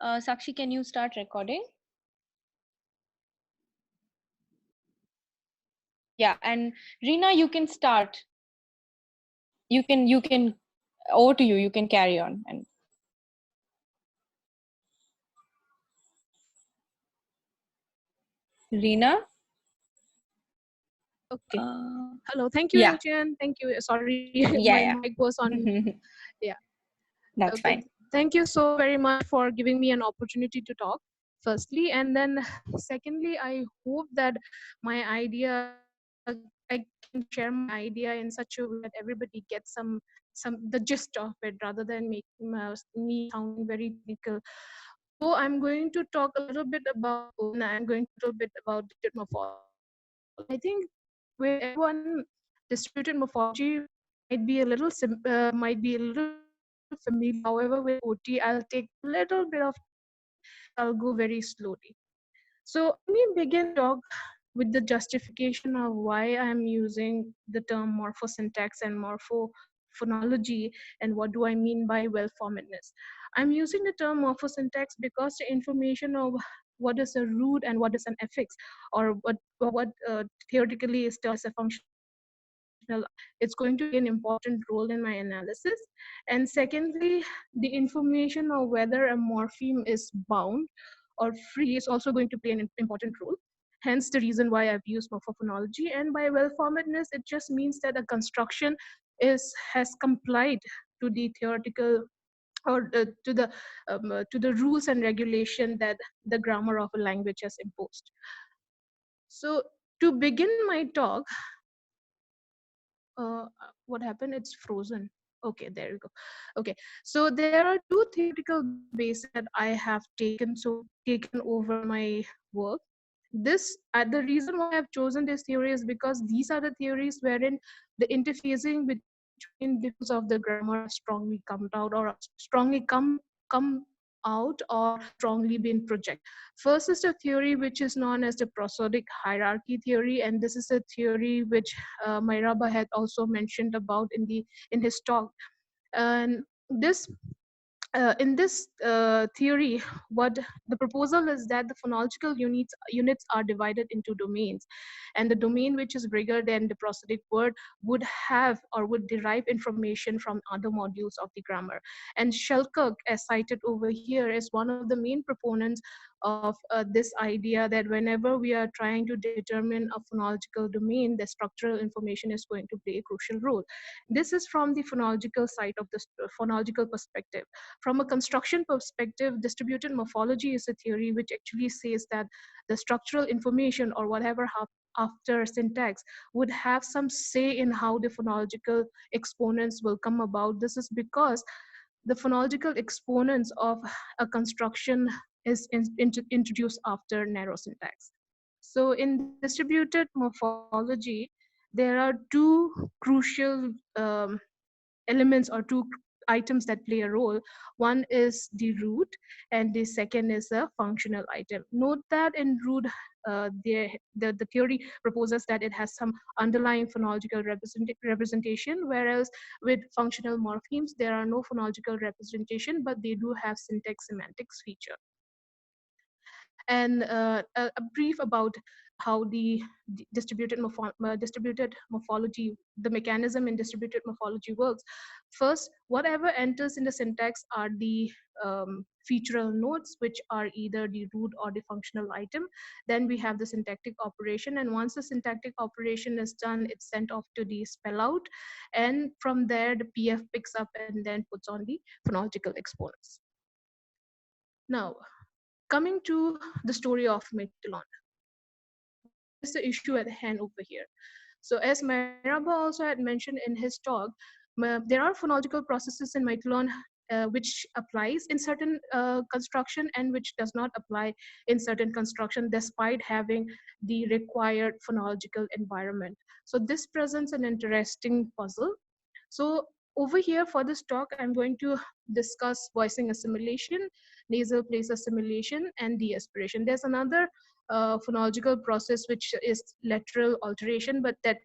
Sakshi, can you start recording? Yeah, and Reena, you can start. You can over to you. You can carry on. And Reena, Okay. uh, Hello. Thank you, yeah, Anjan. Thank you. Sorry, my yeah, mic was on. yeah. Yeah. That's Okay. fine. Thank you so very much for giving me an opportunity to talk, firstly. And then, secondly, I hope that my idea, I can share my idea in such a way that everybody gets the gist of it rather than making me sounding very technical. So I'm going to talk a little bit about and I'm going to talk a little bit about distributed morphology. I think with everyone, distributed morphology might be a little familiar. However, with OT, I'll take a little bit of time and I'll go very slowly. So let me begin my talk with the justification of why I'm using the term morphosyntax and morphophonology and what do I mean by well-formedness. I'm using the term morphosyntax because the information of what is a root and what is an affix, or what theoretically is termed as a functional item, it's going to play an important role in my analysis. And secondly, the information of whether a morpheme is bound or free is also going to play an important role. Hence the reason why I've used morphophonology. And by well-formedness, it just means that a construction has complied to the theoretical or to the rules and regulation that the grammar of a language has imposed. So to begin my talk, what happened? It's frozen. Okay, there we go. Okay, so there are two theoretical bases that I have taken over my work. The reason why I've chosen this theory is because these are the theories wherein the interfacing between the views of the grammar have strongly come out or strongly come out or strongly been projected. First is the theory which is known as the prosodic hierarchy theory, and this is a theory which Mairaba had also mentioned about in his talk. And in this theory, what the proposal is that the phonological units are divided into domains, and the domain which is bigger than the prosodic word would have or would derive information from other modules of the grammar. And Shelcock, as cited over here, is one of the main proponents of this idea that whenever we are trying to determine a phonological domain, the structural information is going to play a crucial role. This is from the phonological side of the phonological perspective. From a construction perspective, distributed morphology is a theory which actually says that the structural information or whatever after syntax would have some say in how the phonological exponents will come about. This is because the phonological exponents of a construction is introduced after narrow syntax. So in distributed morphology, there are two crucial elements or two items that play a role. One is the root, and the second is a functional item. Note that in root, the theory proposes that it has some underlying phonological representation, whereas with functional morphemes, there are no phonological representation, but they do have syntax semantics feature. And a brief about how the distributed morphology, the mechanism in distributed morphology works. First, whatever enters in the syntax are the featural nodes, which are either the root or the functional item. Then we have the syntactic operation, and once the syntactic operation is done, it's sent off to the spell out, and from there the PF picks up and then puts on the phonological exponents. Now, coming to the story of Metilon, what is the issue at hand over here? So as Mairaba also had mentioned in his talk, there are phonological processes in Metilon which applies in certain construction and which does not apply in certain construction despite having the required phonological environment. So this presents an interesting puzzle. So over here for this talk, I'm going to discuss voicing assimilation, nasal place assimilation, and deaspiration. There's another phonological process which is lateral alteration, but that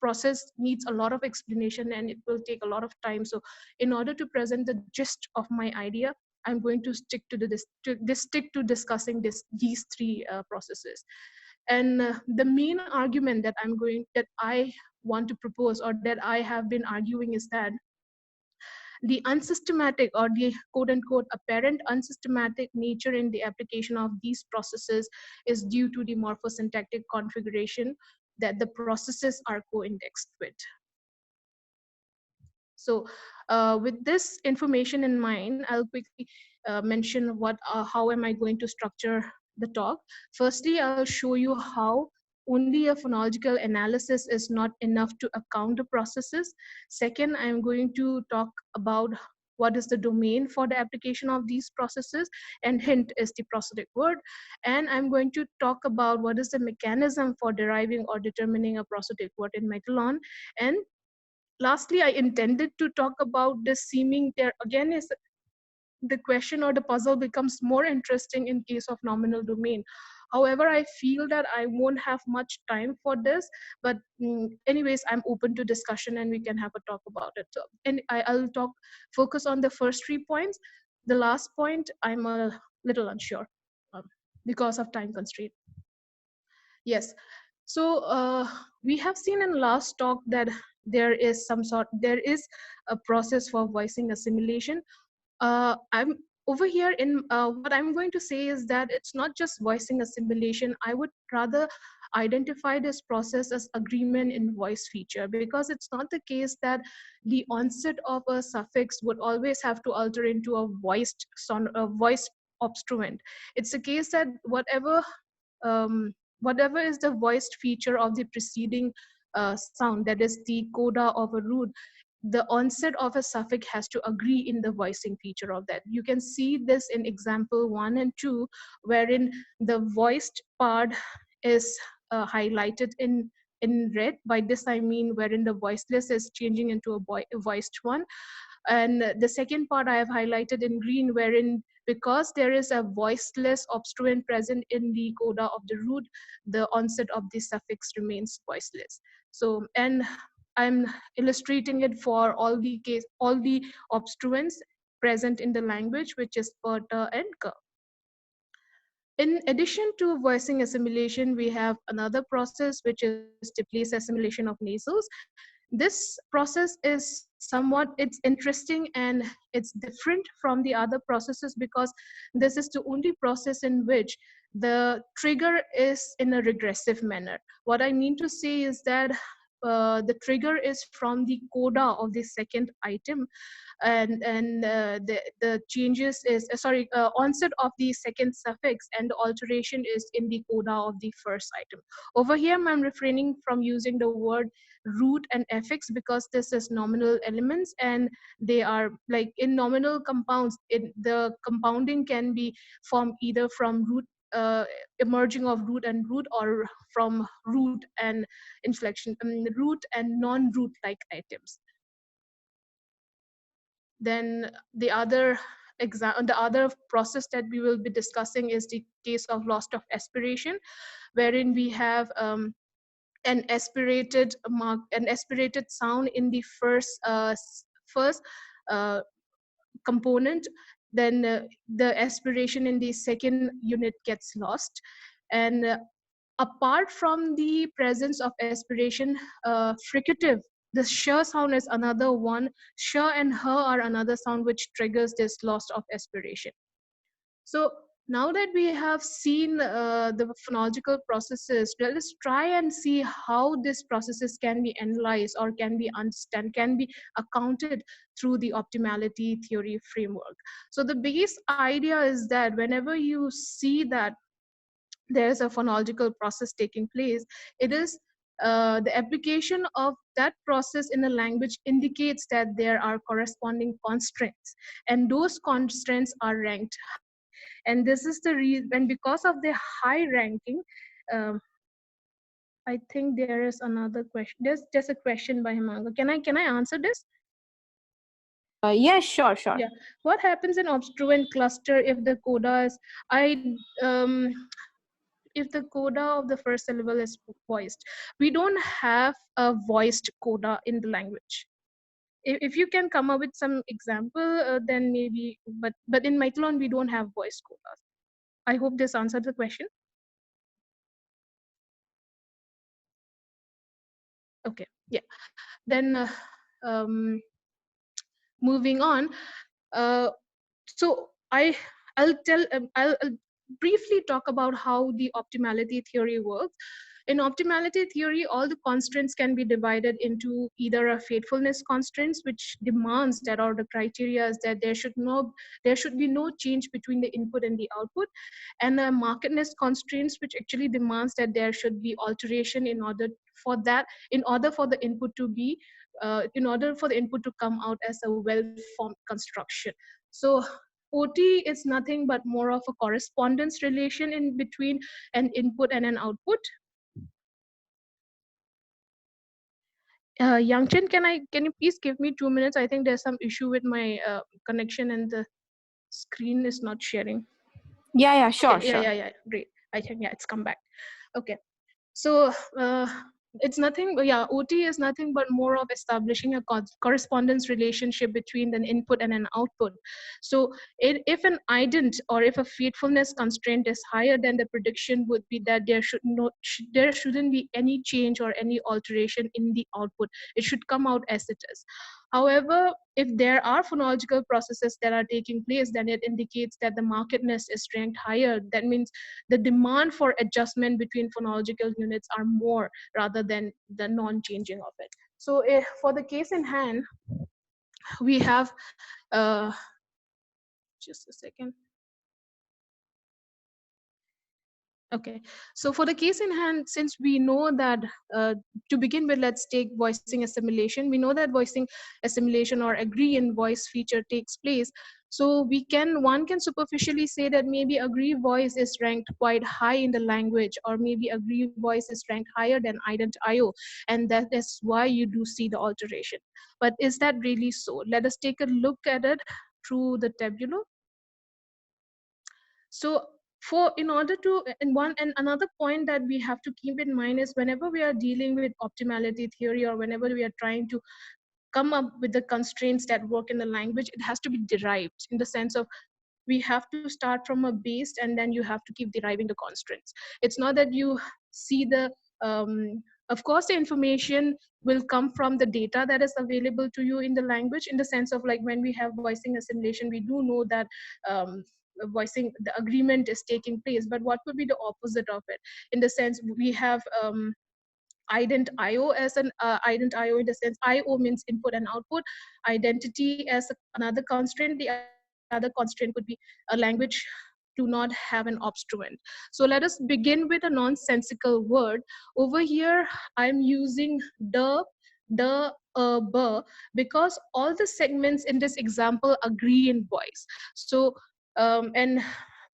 process needs a lot of explanation and it will take a lot of time. So in order to present the gist of my idea, I'm going to stick to stick to discussing these three processes. And the main argument that I want to propose, or that I have been arguing, is that the unsystematic, or the quote unquote apparent unsystematic nature in the application of these processes is due to the morphosyntactic configuration that the processes are co-indexed with. So with this information in mind, I'll quickly mention how am I going to structure the talk. Firstly, I'll show you how only a phonological analysis is not enough to account the processes. Second, I'm going to talk about what is the domain for the application of these processes, and hint is the prosodic word. And I'm going to talk about what is the mechanism for deriving or determining a prosodic word in Metalon. And lastly, I intended to talk about the seeming, there again is the question, or the puzzle becomes more interesting in case of nominal domain. However, I feel that I won't have much time for this, but anyways, I'm open to discussion and we can have a talk about it. So, and I'll focus on the first 3 points. The last point, I'm a little unsure um, because of time constraint. Yes. So we have seen in last talk that there is a process for voicing assimilation. I'm over here in what I'm going to say is that it's not just voicing assimilation. I would rather identify this process as agreement in voice feature, because it's not the case that the onset of a suffix would always have to alter into a voiced obstruent. It's the case that whatever is the voiced feature of the preceding sound, that is the coda of a root, the onset of a suffix has to agree in the voicing feature of that. You can see this in example 1 and 2, wherein the voiced part is highlighted in red. By this I mean wherein the voiceless is changing into a voiced one. And the second part I have highlighted in green, wherein because there is a voiceless obstruent present in the coda of the root, the onset of the suffix remains voiceless. So, and I'm illustrating it for all the obstruents present in the language, which is per, ter, and k. In addition to voicing assimilation, we have another process, which is the place assimilation of nasals. This process is it's interesting and it's different from the other processes, because this is the only process in which the trigger is in a regressive manner. What I mean to say is that the trigger is from the coda of the second item, and the changes is onset of the second suffix, and the alteration is in the coda of the first item. Over here I'm refraining from using the word root and affix, because this is nominal elements, and they are like in nominal compounds, the compounding can be formed either from root emerging of root and root, or from root and inflection, root and non-root like items. Then the other process that we will be discussing is the case of loss of aspiration, wherein we have an aspirated sound in the first component. Then the aspiration in the second unit gets lost. And apart from the presence of aspiration, fricative, the sh sound is another one. Sh and her are another sound which triggers this loss of aspiration. So now that we have seen the phonological processes, let us try and see how these processes can be analyzed, or can be accounted through the optimality theory framework. So the base idea is that whenever you see that there's a phonological process taking place, it is the application of that process in a language indicates that there are corresponding constraints, and those constraints are ranked high. And this is the reason, and because of the high ranking, um, I think there is another question. There's just a question by Himanga. Can I answer this? Yeah, sure. Yeah. What happens in obstruent cluster if the coda is if the coda of the first syllable is voiced? We don't have a voiced coda in the language. if you can come up with some example, then maybe, but in Mythlon we don't have voice quotas. I hope this answered the question. Okay, yeah. Then moving on. So I'll briefly talk about how the optimality theory works. In optimality theory, all the constraints can be divided into either a faithfulness constraints, which demands that, or the criteria is that there should be no change between the input and the output, and a markedness constraints, which actually demands that there should be alteration in order for the input to be in order for the input to come out as a well-formed construction. So OT is nothing but more of a correspondence relation in between an input and an output. Yangchen, can you please give me 2 minutes? I think there's some issue with my connection and the screen is not sharing. Yeah, sure, Okay, sure. yeah, great. I think, yeah, it's come back. Okay. So it's nothing, yeah, OT is nothing but more of establishing a correspondence relationship between an input and an output. So if an ident or if a faithfulness constraint is higher, then the prediction would be that there shouldn't be any change or any alteration in the output. It should come out as it is. However, if there are phonological processes that are taking place, then it indicates that the markedness is ranked higher. That means the demand for adjustment between phonological units are more rather than the non-changing of it. So for the case in hand, we have, just a second. Okay, so for the case in hand, since we know that to begin with, let's take voicing assimilation. We know that voicing assimilation or agree in voice feature takes place. So one can superficially say that maybe agree voice is ranked quite high in the language, or maybe agree voice is ranked higher than ident IO, and that is why you do see the alteration. But is that really so? Let us take a look at it through the tabular. So in order to, and another point that we have to keep in mind is whenever we are dealing with optimality theory, or whenever we are trying to come up with the constraints that work in the language, it has to be derived in the sense of we have to start from a base and then you have to keep deriving the constraints. It's not that you see of course the information will come from the data that is available to you in the language, in the sense of like when we have voicing assimilation, we do know that voicing the agreement is taking place, but what would be the opposite of it? In the sense we have ident IO as an ident IO, in the sense IO means input and output, identity as another constraint. The other constraint could be a language do not have an obstruent. So let us begin with a nonsensical word. Over here I'm using the because all the segments in this example agree in voice. So and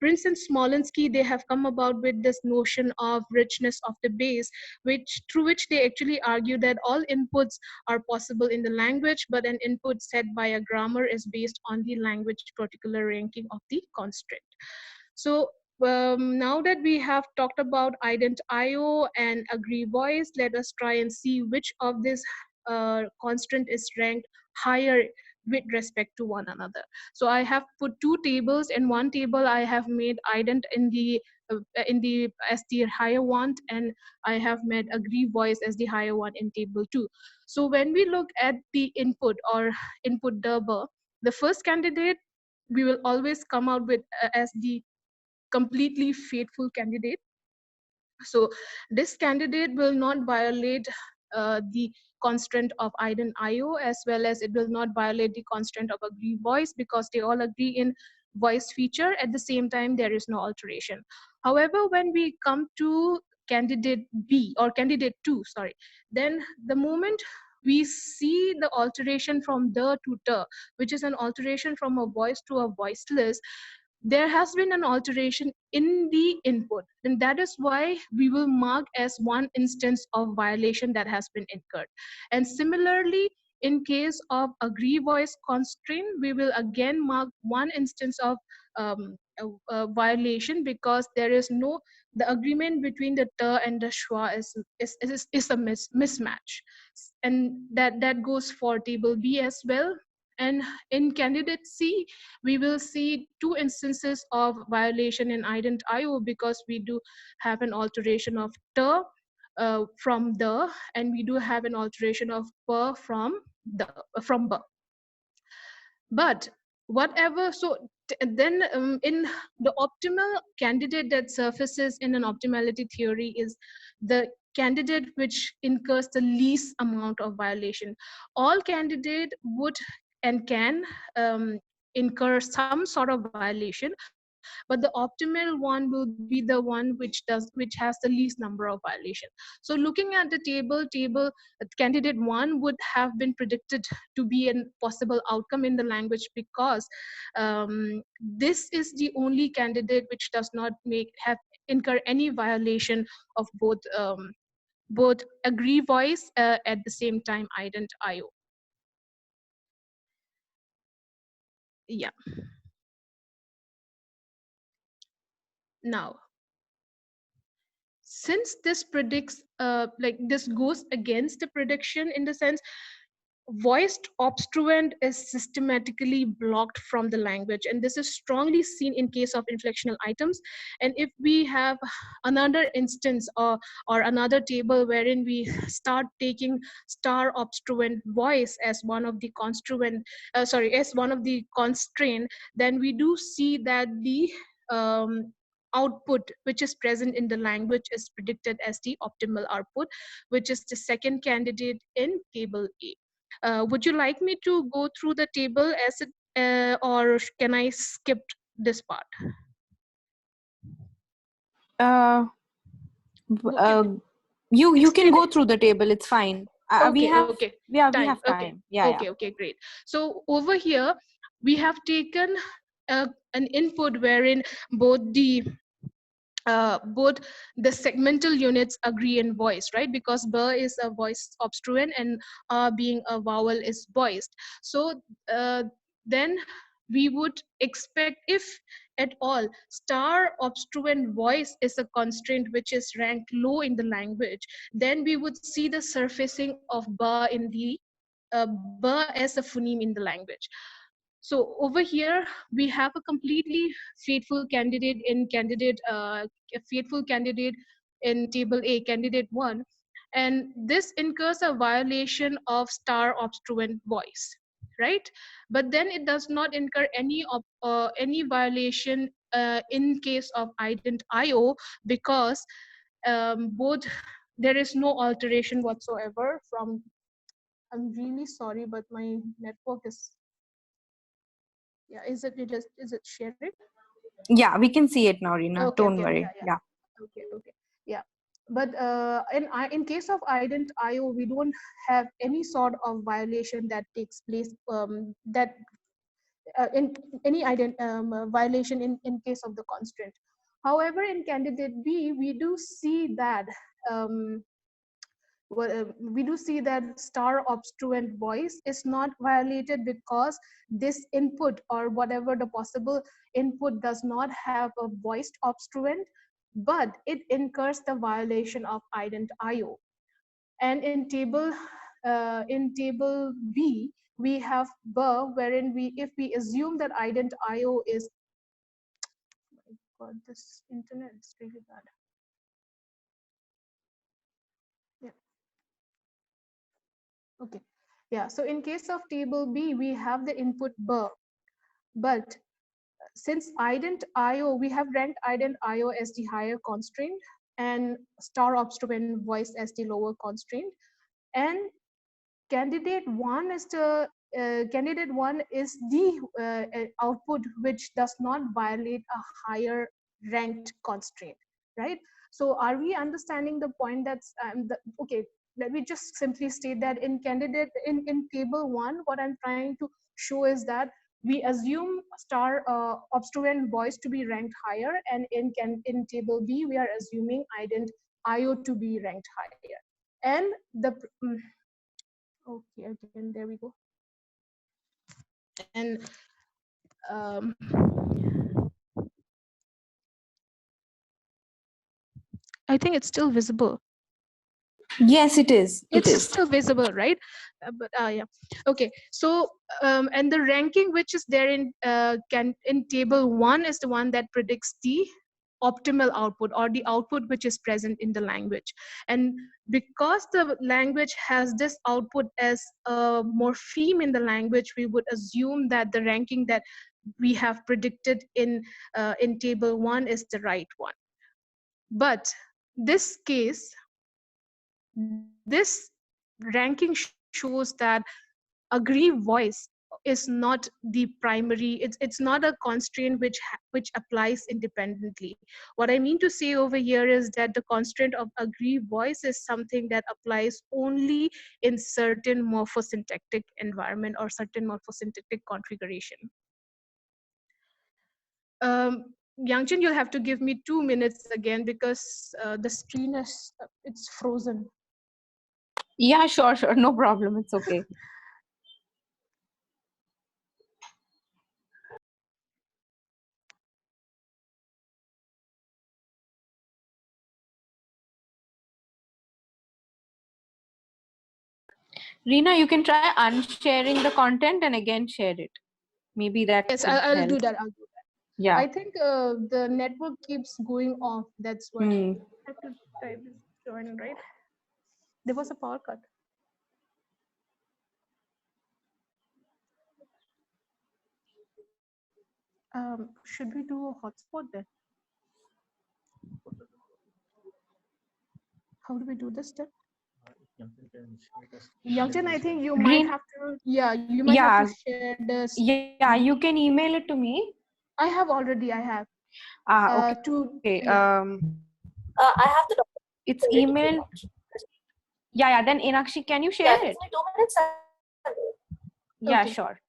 Prince and Smolensky, they have come about with this notion of richness of the base, through which they actually argue that all inputs are possible in the language, but an input set by a grammar is based on the language particular ranking of the constraint. So now that we have talked about ident IO and agree voice, let us try and see which of this constraint is ranked higher with respect to one another. So I have put two tables. In one table I have made ident as the higher one, and I have made agree voice as the higher one in table 2. So when we look at the input or input double, the first candidate we will always come out with as the completely faithful candidate. So this candidate will not violate the constraint of ident IO, as well as it will not violate the constraint of agree voice, because they all agree in voice feature. At the same time, there is no alteration. However, when we come to candidate B or candidate 2, sorry, then the moment we see the alteration from the to the, which is an alteration from a voice to a voiceless, there has been an alteration in the input, and that is why we will mark as one instance of violation that has been incurred. And similarly, in case of agree voice constraint, we will again mark one instance of violation, because there is no, the agreement between the t and the schwa is a mismatch, and that goes for table B as well. And in candidate C, we will see two instances of violation in ident IO, because we do have an alteration of t from the, and we do have an alteration of p from b. But whatever, so then in the optimal candidate that surfaces in an optimality theory is the candidate which incurs the least amount of violation. All candidate would and can incur some sort of violation, but the optimal one will be the one which has the least number of violation. So looking at the table candidate 1 would have been predicted to be a possible outcome in the language, because this is the only candidate which does not incur any violation of both agree voice at the same time ident IO. Yeah. Now, since this predicts like this goes against the prediction, in the sense voiced obstruent is systematically blocked from the language, and this is strongly seen in case of inflectional items. And if we have another instance, or another table wherein we start taking star obstruent voice as one of the as one of the constraint, then we do see that the output which is present in the language is predicted as the optimal output, which is the second candidate in table A. Would you like me to go through the table as it, or can I skip this part? Uh, you can go through the table. It's fine. We have we have time. Yeah. Okay, great. So over here we have taken an input wherein both the segmental units agree in voice, right? Because b is a voice obstruent and being a vowel is voiced. So then we would expect, if at all star obstruent voice is a constraint which is ranked low in the language, then we would see the surfacing of ba in the ba as a phoneme in the language. So over here we have a completely faithful candidate a faithful candidate in table A, candidate 1, and this incurs a violation of star obstruent voice, right? But then it does not incur any violation in case of ident IO, because both there is no alteration whatsoever from. I'm really sorry, but my network is. Yeah, is it sharing? Yeah, we can see it now, Reena. Okay, Don't okay, worry. yeah. Yeah. Okay, yeah. But in case of ident IO, we don't have any sort of violation that takes place. That in any violation in case of the constraint. However, in candidate B, we do see that. We do see that star obstruent voice is not violated, because this input or whatever the possible input does not have a voiced obstruent, but it incurs the violation of ident IO. And in table B, we have B, wherein if we assume that ident IO is, oh my God, this internet is really bad. Yeah. Okay. Yeah. So in case of table B, we have the input B, but since ident IO, we have ranked ident IO as the higher constraint and star obstruent voice as the lower constraint, and candidate one is the output which does not violate a higher ranked constraint, right? So are we understanding the point? That's okay, let me just simply state that in table 1, what I'm trying to show is that we assume star obstruent voice to be ranked higher, and in table B we are assuming ident IO to be ranked higher. And the okay, again, there we go. And I think it's still visible. Yes, it is. It's still visible, right? But yeah. Okay. So and the ranking which is there in table 1 is the one that predicts the optimal output, or the output which is present in the language. And because the language has this output as a morpheme in the language, we would assume that the ranking that we have predicted in table 1 is the right one. But this case, this ranking shows that agree voice is not the primary, it's not a constraint which applies independently. What I mean to say over here is that the constraint of agree voice is something that applies only in certain morphosyntactic environment or certain morphosyntactic configuration. Yangchen, you'll have to give me 2 minutes again because the screen is it's frozen. Yeah, sure. No problem. It's okay. Reena, you can try unsharing the content and again share it. Maybe that Yes, could I'll help. do that. I'll do that. Yeah. I think the network keeps going off. That's what. I have to type this join, right? There was a power cut. Should we do a hotspot then? How do we do this then? Yangchen, I think you might have to. Yeah, you might have to share this. Yeah, you can email it to me. I have already. I have. Okay. Yeah. I have the document. It's emailed. Yeah. Then Inakshi, can you share it? Give me 2 minutes. Yeah, Okay. sure.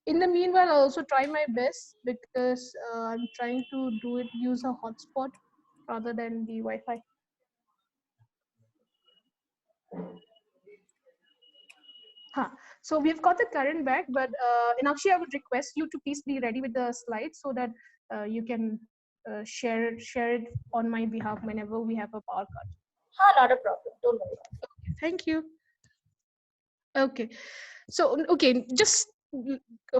In the meanwhile, I'll also try my best because I'm trying to do it use a hotspot rather than the Wi-Fi. Huh. So we've got the current back, but Inakshi, I would request you to please be ready with the slides so that you can share it on my behalf whenever we have a power cut. Not a problem. Don't worry. Okay, thank you. Okay, so okay, just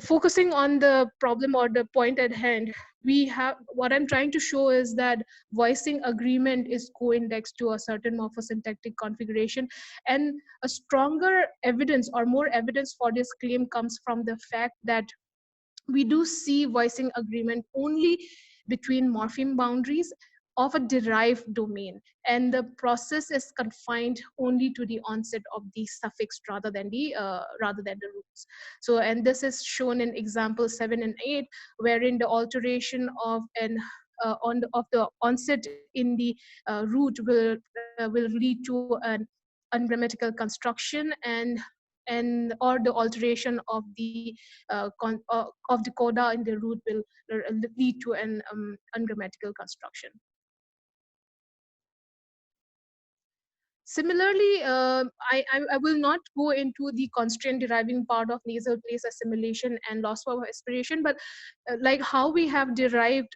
focusing on the problem or the point at hand, we have what I'm trying to show is that voicing agreement is co-indexed to a certain morphosyntactic configuration, and a stronger evidence or more evidence for this claim comes from the fact that we do see voicing agreement only between morpheme boundaries of a derived domain, and the process is confined only to the onset of the suffix rather than the roots. So, and this is shown in example 7 and 8, wherein the alteration of of the onset in the root will lead to an ungrammatical construction, and or the alteration of the of the coda in the root will lead to an ungrammatical construction. Similarly, I will not go into the constraint deriving part of nasal place assimilation and loss of aspiration, but like how we have derived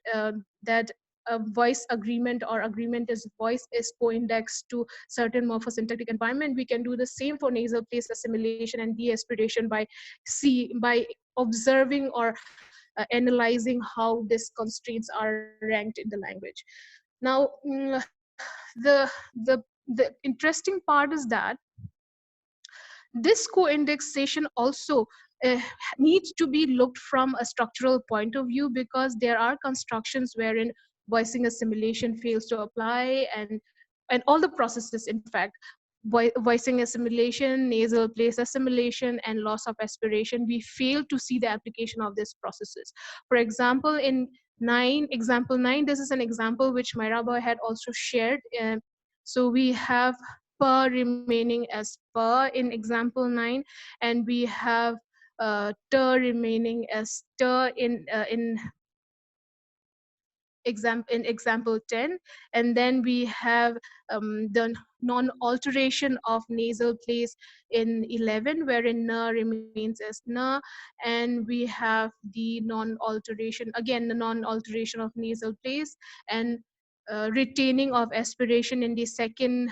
that a voice agreement or agreement is voice is co-indexed to certain morphosyntactic environment, we can do the same for nasal place assimilation and deaspiration by observing or analyzing how these constraints are ranked in the language. Now, the interesting part is that this co-indexation also needs to be looked from a structural point of view, because there are constructions wherein voicing assimilation fails to apply, and all the processes, in fact, voicing assimilation, nasal place assimilation, and loss of aspiration, we fail to see the application of these processes. For example, in example 9, this is an example which Mairaba had also shared. So we have per remaining as per in example 9, and we have ter remaining as ter in example 10, and then we have the non-alteration of nasal place in 11, wherein na remains as na, and we have the non-alteration, again the non-alteration of nasal place, and retaining of aspiration in the second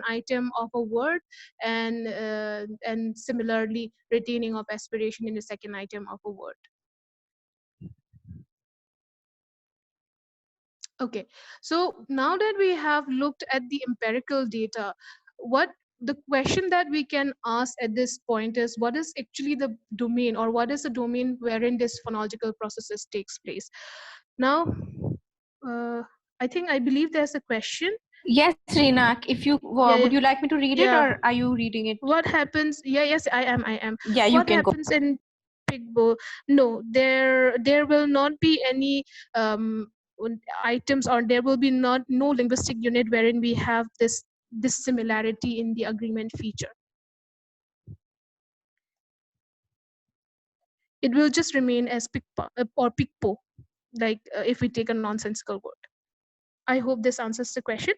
item of a word, and similarly retaining of aspiration in the second item of a word. Okay, so now that we have looked at the empirical data, what the question that we can ask at this point is, what is actually the domain, or what is the domain wherein this phonological processes takes place? Now, I believe there's a question. Yes, Reena, if you would you like me to read it, or are you reading it? What happens? Yes, I am. Yeah, you what can go. happens in Pigbo? No, there will not be any items, or there will be no linguistic unit wherein we have this similarity in the agreement feature. It will just remain as pikpa or pikpo, like if we take a nonsensical word. I hope this answers the question.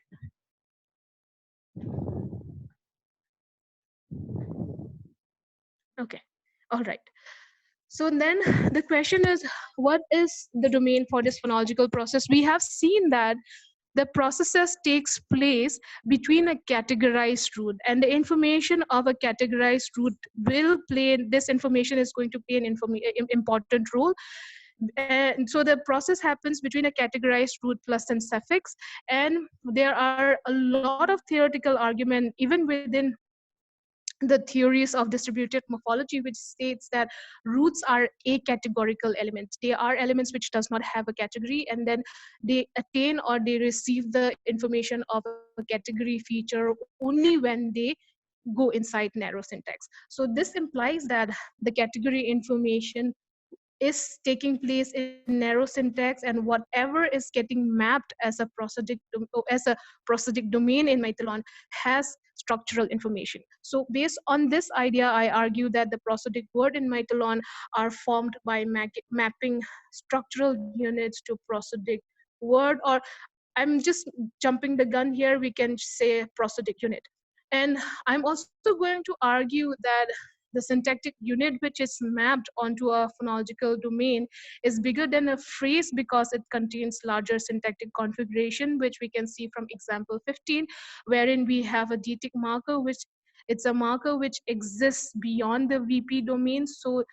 Okay, all right. So then the question is, what is the domain for this phonological process? We have seen that the processes takes place between a categorized root, and the information of a categorized root will play, this information is going to play an important role. And so the process happens between a categorized root plus an suffix, and there are a lot of theoretical argument even within the theories of distributed morphology, which states that roots are acategorical elements. They are elements which does not have a category, and then they attain or they receive the information of a category feature only when they go inside narrow syntax. So this implies that the category information is taking place in narrow syntax, and whatever is getting mapped as a prosodic domain in Mythalon has structural information. So based on this idea, I argue that the prosodic word in Mythalon are formed by mapping structural units to prosodic word, or I'm just jumping the gun here, we can say prosodic unit. And I'm also going to argue that the syntactic unit which is mapped onto a phonological domain is bigger than a phrase because it contains larger syntactic configuration, which we can see from example 15, wherein we have a detic marker, which it's a marker which exists beyond the VP domain. So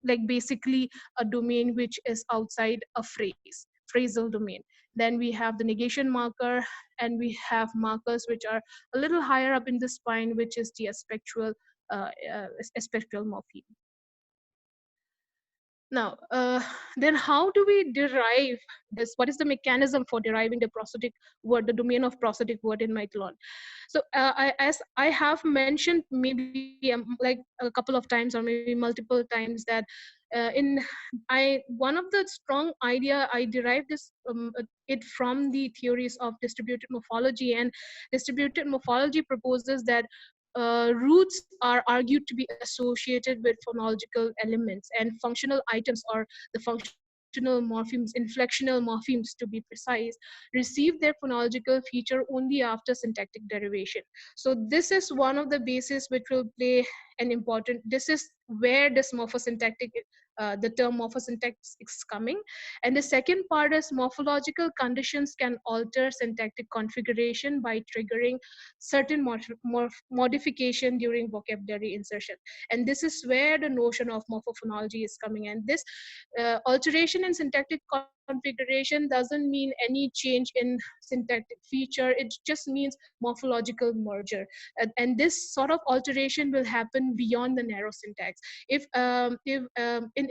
like basically a domain which is outside a phrasal domain. Then we have the negation marker, and we have markers which are a little higher up in the spine, which is the aspectual morpheme. Now, then how do we derive this? What is the mechanism for deriving the prosodic word, the domain of prosodic word in Mythalon? So as I have mentioned maybe like a couple of times or maybe multiple times that one of the strong idea I derived it from the theories of distributed morphology, and distributed morphology proposes that roots are argued to be associated with phonological elements, and functional items, or the functional morphemes, inflectional morphemes to be precise, receive their phonological feature only after syntactic derivation. So this is one of the bases which will play an important, this is where this morphosyntactic the term morphosyntax is coming. And the second part is morphological conditions can alter syntactic configuration by triggering certain modification during vocabulary insertion. And this is where the notion of morphophonology is coming in. This alteration in syntactic configuration doesn't mean any change in syntactic feature. It just means morphological merger. And this sort of alteration will happen beyond the narrow syntax. If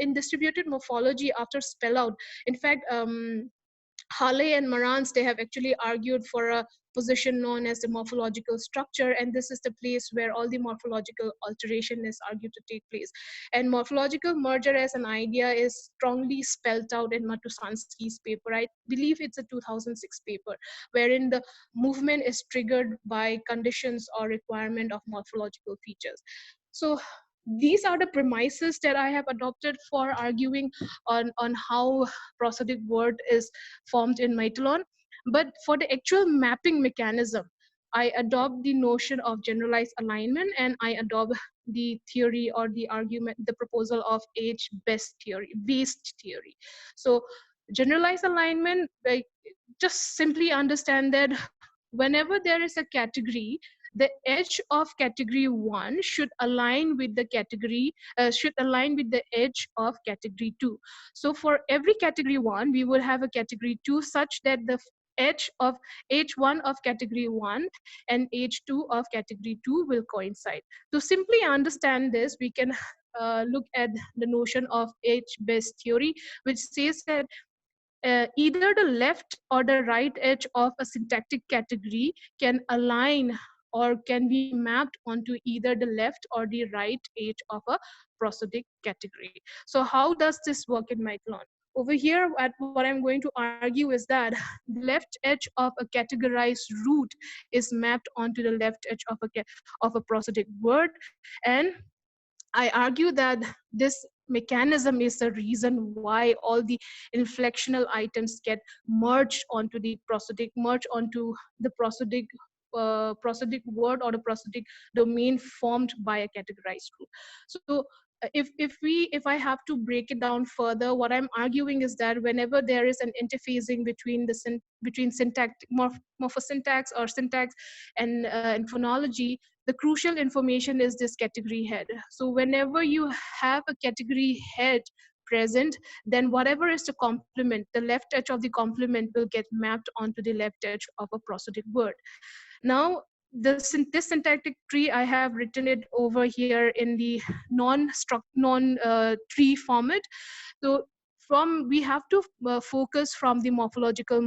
in distributed morphology after spell out, in fact, Hale and Marantz, they have actually argued for a position known as the morphological structure, and this is the place where all the morphological alteration is argued to take place. And morphological merger as an idea is strongly spelled out in Matusansky's paper. I believe it's a 2006 paper, wherein the movement is triggered by conditions or requirement of morphological features. So these are the premises that I have adopted for arguing on how prosodic word is formed in Mythalon. But for the actual mapping mechanism, I adopt the notion of generalized alignment, and I adopt the theory or the argument, the proposal of H-based theory. So generalized alignment, like just simply understand that whenever there is a category, the edge of category 1 should align with the category, should align with the edge of category 2. So for every category 1, we would have a category 2 such that the edge of H1 of category 1 and H2 of category 2 will coincide. To simply understand this, we can look at the notion of H-based theory, which says that either the left or the right edge of a syntactic category can align or can be mapped onto either the left or the right edge of a prosodic category. So how does this work in Myclone? Over here, what I'm going to argue is that the left edge of a categorized root is mapped onto the left edge of a prosodic word, and I argue that this mechanism is the reason why all the inflectional items get merged onto the prosodic, merged onto the prosodic word or the prosodic domain formed by a categorized group. So if I have to break it down further, what I'm arguing is that whenever there is an interfacing between between syntactic morphosyntax or syntax and phonology, the crucial information is this category head. So whenever you have a category head present, then whatever is the complement, the left edge of the complement will get mapped onto the left edge of a prosodic word. Now, this syntactic tree, I have written it over here in the non-tree format. So we have to focus from the morphological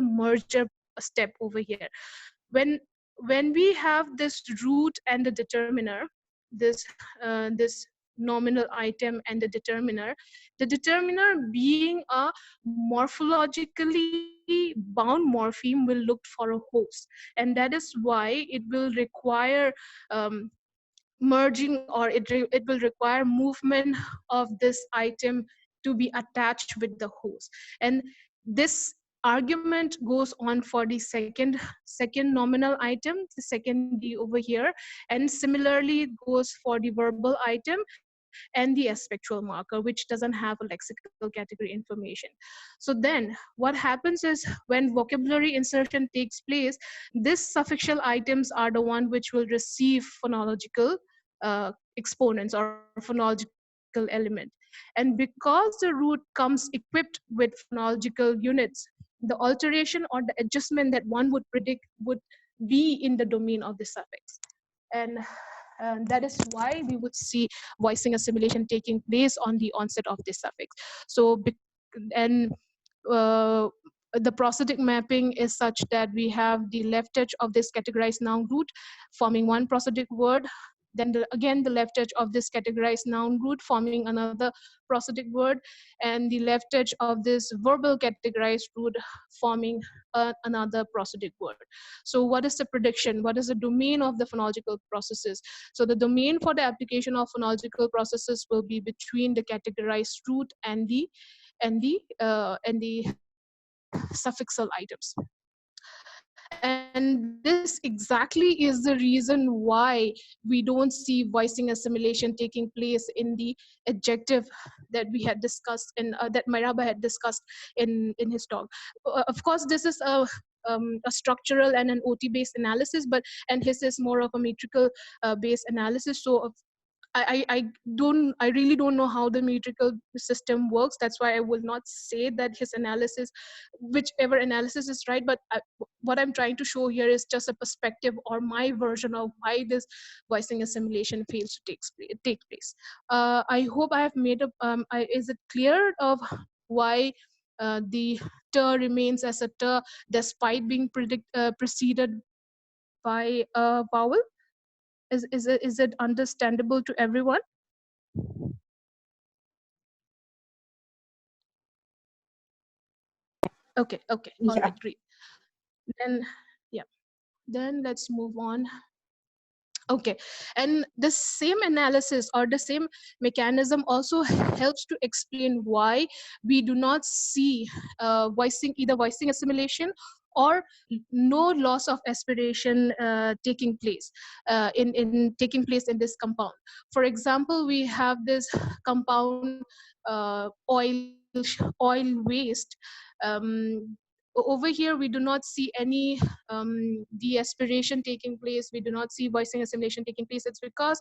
merger step over here. When we have this root and the determiner, this nominal item and the determiner being a morphologically bound morpheme will look for a host, and that is why it will require merging, or it will require movement of this item to be attached with the host. And this argument goes on for the second nominal item, the second D over here, and similarly it goes for the verbal item and the aspectual marker, which doesn't have a lexical category information. So then what happens is, when vocabulary insertion takes place, these suffixal items are the one which will receive phonological exponents or phonological element. And because the root comes equipped with phonological units, the alteration or the adjustment that one would predict would be in the domain of the suffix. And that is why we would see voicing assimilation taking place on the onset of this suffix. So, and the prosodic mapping is such that we have the left edge of this categorized noun root forming one prosodic word, then again the left edge of this categorized noun root forming another prosodic word, and the left edge of this verbal categorized root forming another prosodic word. So what is the prediction? What is the domain of the phonological processes? So the domain for the application of phonological processes will be between the categorized root and the suffixal items. And this exactly is the reason why we don't see voicing assimilation taking place in the adjective that we had discussed in that Mairaba had discussed in his talk. Of course, this is a structural and an OT based analysis, and his is more of a metrical based analysis. So I really don't know how the metrical system works. That's why I will not say that his analysis, whichever analysis is right, but what I'm trying to show here is just a perspective or my version of why this voicing assimilation fails to take place. I hope I have made up, is it clear of why the ter remains as a ter despite being preceded by a vowel? Is it understandable to everyone? Okay, all right, great. Then, yeah, then let's move on. Okay, and the same analysis or the same mechanism also helps to explain why we do not see either voicing assimilation or no loss of aspiration taking place in this compound. For example, we have this compound oil waste. over here we do not see any deaspiration taking place. We do not see voicing assimilation taking place. It's because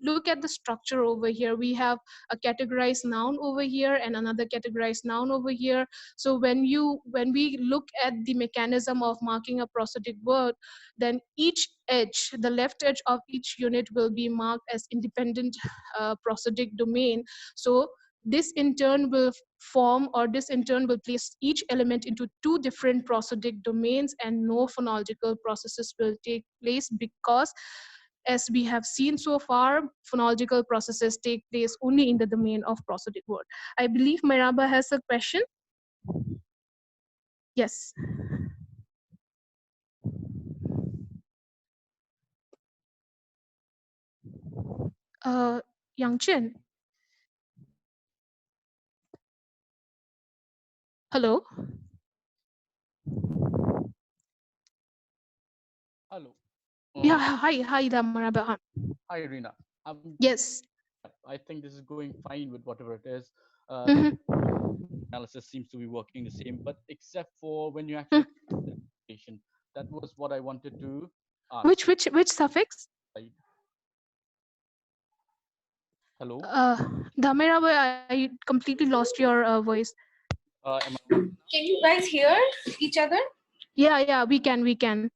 look at the structure over here. We have a categorized noun over here and another categorized noun over here. So when we look at the mechanism of marking a prosodic word, then each edge, the left edge of each unit, will be marked as independent prosodic domain. So this in turn will form, or this in turn will place each element into two different prosodic domains, and no phonological processes will take place, because as we have seen so far, phonological processes take place only in the domain of prosodic word. I believe Miraba has a question. Yes. Yangchen. Hello. Hello. Yeah. Hi, Miraba. Hi, Reena. Yes. I think this is going fine with whatever it is. Analysis seems to be working the same, but except for when you actually that was what I wanted to ask. Which suffix? Hello. Dhamiraba, I completely lost your voice. Can you guys hear each other? Yeah, we can.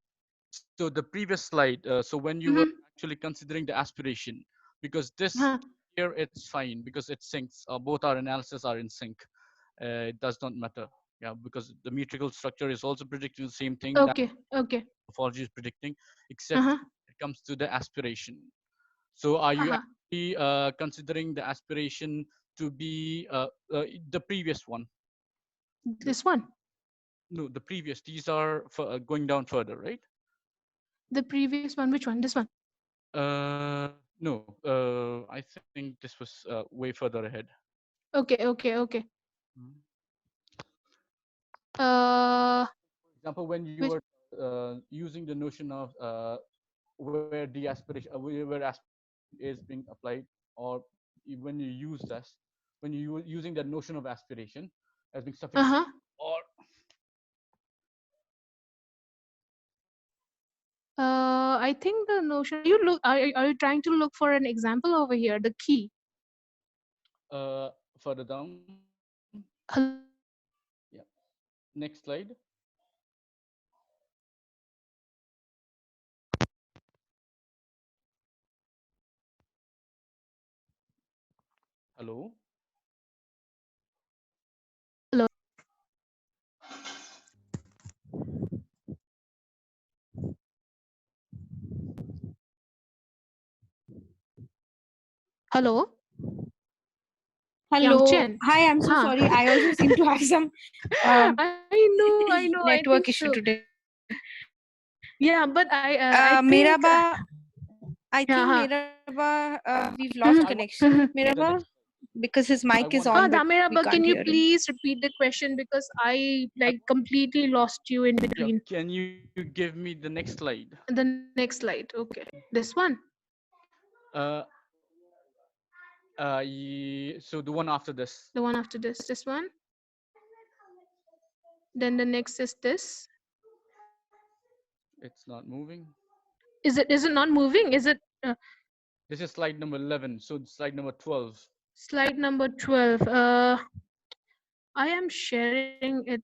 So the previous slide. So when you were actually considering the aspiration, because this here it's fine because it syncs. Both our analysis are in sync. It does not matter. Yeah, because the metrical structure is also predicting the same thing. Okay. Morphology is predicting, except when it comes to the aspiration. So are you actually considering the aspiration to be the previous one? This one? No, the previous. These are going down further, right? The previous one. Which one? This one? No. I think this was way further ahead. Okay. For example, when you were using the notion of where deaspiration, where aspiration is being applied, or when you use this, when you were using that notion of aspiration as being suffix, or I think the notion. Are you trying to look for an example over here? The key. Further down. Hello? Yeah. Next slide. Hello. Hello. Hello. Hello. Hi, I'm so sorry. I also seem to have some I know. network issue today. Yeah, but I Miraba, I think Miraba, we've lost connection. Miraba, because his mic is on, but Dhamiraba, we can can't you hear him. please repeat the question, because I completely lost you in between. Yeah. Can you give me the next slide? The next slide. Okay. This one. So the one after this. The one after this. This one. Then the next is this. It's not moving. Is it not moving? Is it? This is slide number 11. So slide number 12. Slide number 12. I am sharing it.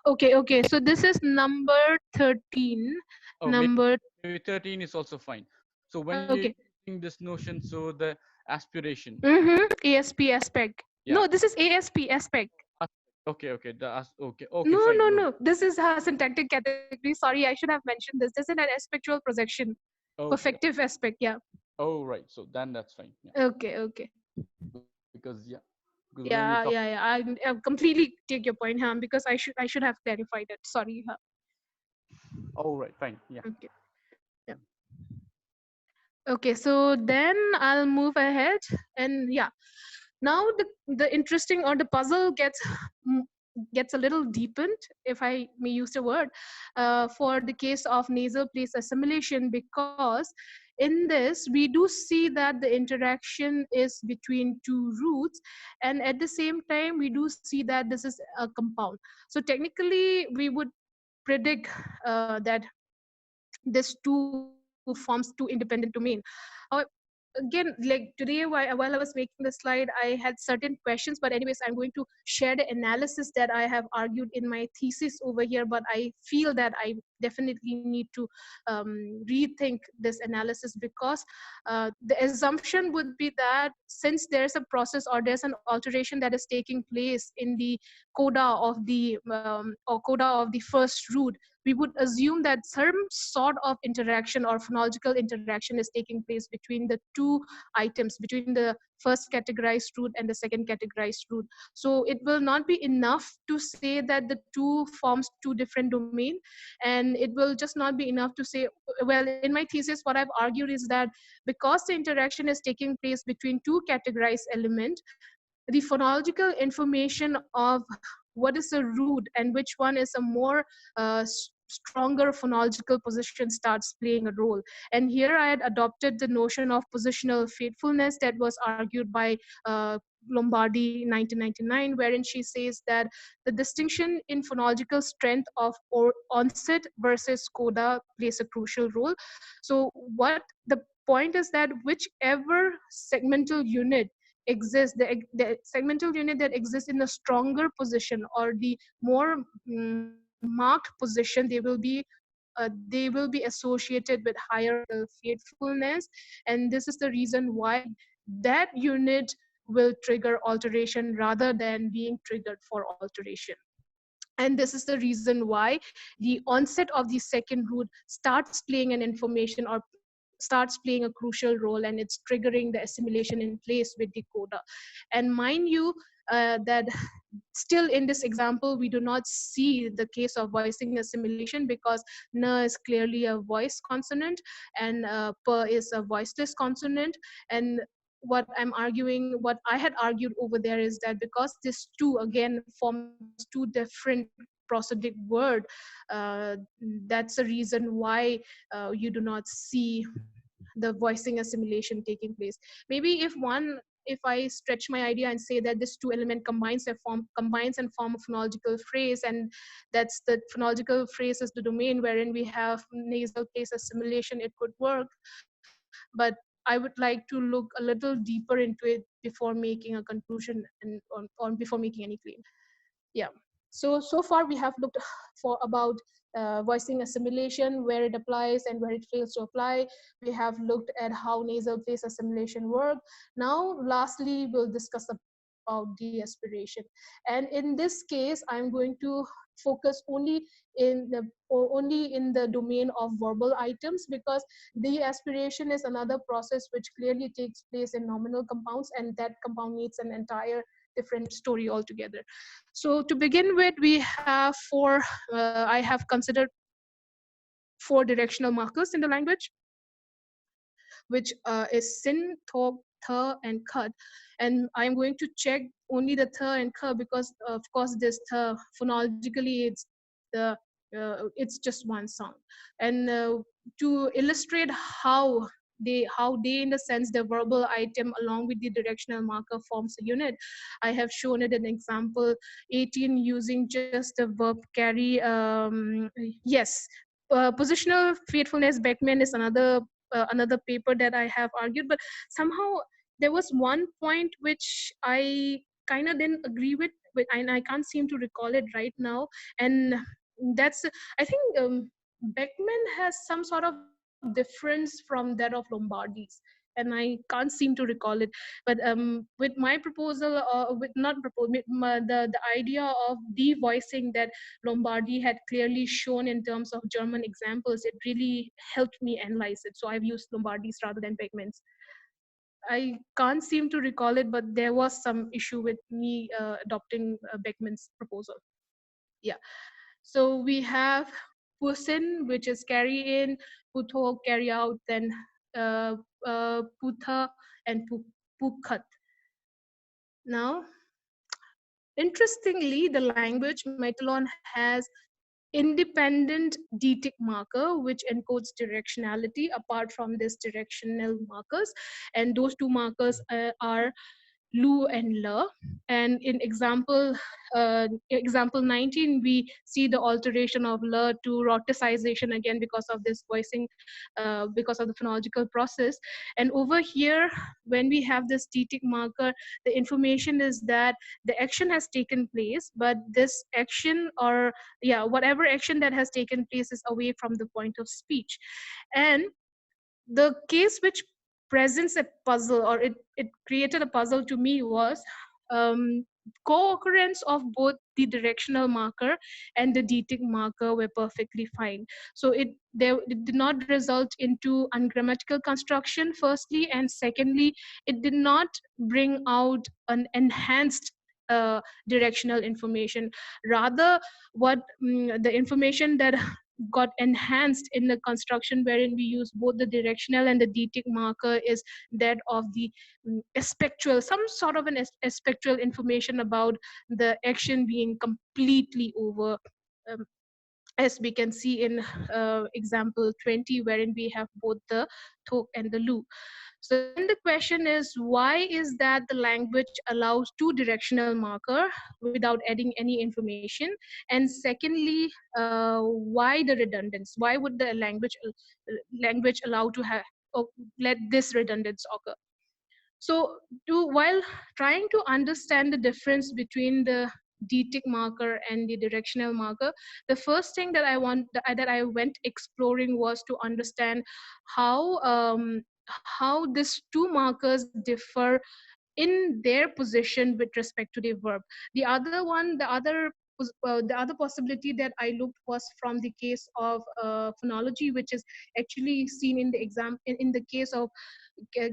Okay. So this is number 13. Maybe 13 is also fine. So when you're using this notion, so the aspiration. ASP aspect. Yeah. No, this is ASP aspect. Okay. Okay. No, fine. No. This is a syntactic category. Sorry, I should have mentioned this. This is an aspectual projection. Perfective aspect. Yeah. Oh, right. So then that's fine. Yeah. Okay. Because yeah. I completely take your point, because I should have clarified it. Sorry. Oh, right. Fine. Yeah. Okay. Yeah. Okay. So then I'll move ahead, and yeah. Now the interesting, or the puzzle gets a little deepened, if I may use the word, for the case of nasal place assimilation, because in this, we do see that the interaction is between two roots, and at the same time, we do see that this is a compound. So technically, we would predict that this two forms two independent domain. However, again, like today, while I was making the slide, I had certain questions, but anyways, I'm going to share the analysis that I have argued in my thesis over here, but I feel that I definitely need to rethink this analysis, because the assumption would be that since there's a process or there's an alteration that is taking place in the coda of the or coda of the first root, we would assume that some sort of interaction or phonological interaction is taking place between the two items, between the first categorized root and the second categorized root. So it will not be enough to say that the two forms two different domain, and it will just not be enough to say, well, in my thesis, what I've argued is that because the interaction is taking place between two categorized elements, the phonological information of what is a root and which one is a more stronger phonological position starts playing a role. And here I had adopted the notion of positional faithfulness that was argued by Lombardi 1999, wherein she says that the distinction in phonological strength of onset versus coda plays a crucial role. So what the point is that whichever segmental unit exists, the segmental unit that exists in a stronger position or the more marked position, they will be associated with higher faithfulness, and this is the reason why that unit will trigger alteration rather than being triggered for alteration. And this is the reason why the onset of the second root starts playing an information or starts playing a crucial role, and it's triggering the assimilation in place with the coda. And mind you, that still in this example, we do not see the case of voicing assimilation, because na is clearly a voice consonant and pa is a voiceless consonant. And what I had argued over there is that because this two again forms two different prosodic word, uh, that's a reason why you do not see the voicing assimilation taking place. Maybe if I stretch my idea and say that this two element combines and form a phonological phrase, and that's the phonological phrase is the domain wherein we have nasal place assimilation, it could work. But I would like to look a little deeper into it before making a conclusion and on before making any claim. Yeah. So far we have looked for about voicing assimilation, where it applies and where it fails to apply. We have looked at how nasal place assimilation work. Now lastly, we'll discuss about deaspiration. And in this case, I'm going to focus only in the domain of verbal items, because deaspiration is another process which clearly takes place in nominal compounds, and that compound needs an entire different story altogether. So to begin with, we have I have considered 4 directional markers in the language, which is sin, tho, th, and cut. And I'm going to check only the th and k, because of course this th phonologically it's just one sound. And to illustrate how they in the sense the verbal item along with the directional marker forms a unit, I have shown it an example 18 using just the verb carry. Yes, positional faithfulness Beckman is another paper that I have argued, but somehow there was one point which I kind of didn't agree with, and I can't seem to recall it right now. And that's, I think Beckman has some sort of difference from that of Lombardi's, and I can't seem to recall it. But with my proposal, with not proposal, the idea of devoicing that Lombardi had clearly shown in terms of German examples, it really helped me analyze it. So I've used Lombardi's rather than Beckman's. I can't seem to recall it, but there was some issue with me adopting Beckman's proposal. Yeah. So we have pusin, which is carry in, putho, carry out, then putha, and pukhat. Now, interestingly, the language Metalon has independent detic marker which encodes directionality apart from this directional markers, and those two markers are lu and la. And in example 19, we see the alteration of la to rhoticization again because of this voicing, because of the phonological process. And over here, when we have this detic marker, the information is that the action has taken place, but this action, or yeah, whatever action that has taken place, is away from the point of speech. And the case which presents a puzzle, or it created a puzzle to me, was co-occurrence of both the directional marker and the detic marker were perfectly fine. So it did not result into ungrammatical construction, firstly, and secondly, it did not bring out an enhanced directional information. Rather, what the information that got enhanced in the construction wherein we use both the directional and the detic marker is that of the spectral, some sort of an spectral information about the action being completely over, um, as we can see in example 20, wherein we have both the thok and the lu. So then the question is, why is that the language allows two directional marker without adding any information? And secondly, why the redundance? Why would the language allow to have, or let this redundance occur? So while trying to understand the difference between the detic marker and the directional marker, the first thing that I went exploring was to understand how these two markers differ in their position with respect to the verb. The other possibility that I looked was from the case of phonology, which is actually seen in the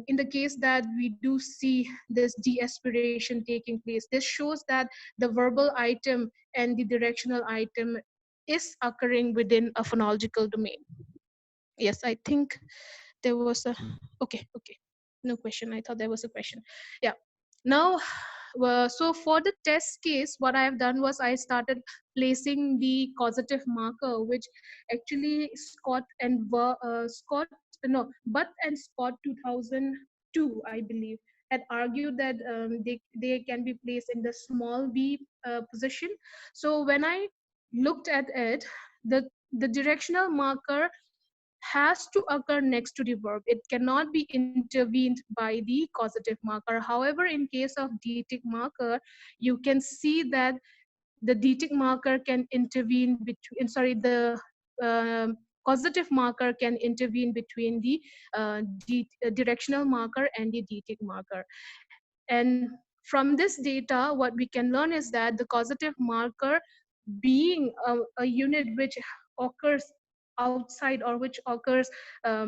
in the case that we do see this deaspiration taking place. This shows that the verbal item and the directional item is occurring within a phonological domain. Yes, I think there was a okay, no question. I thought there was a question. Yeah. Now, so for the test case, what I have done was I started placing the causative marker, which actually Butt and Scott 2002, I believe, had argued that they can be placed in the small v position. So when I looked at it, the directional marker has to occur next to the verb. It cannot be intervened by the causative marker. However, in case of detic marker, you can see that the detic marker can intervene between, sorry, the causative marker can intervene between the directional marker and the detic marker. And from this data, what we can learn is that the causative marker, being a unit which occurs outside, or which occurs at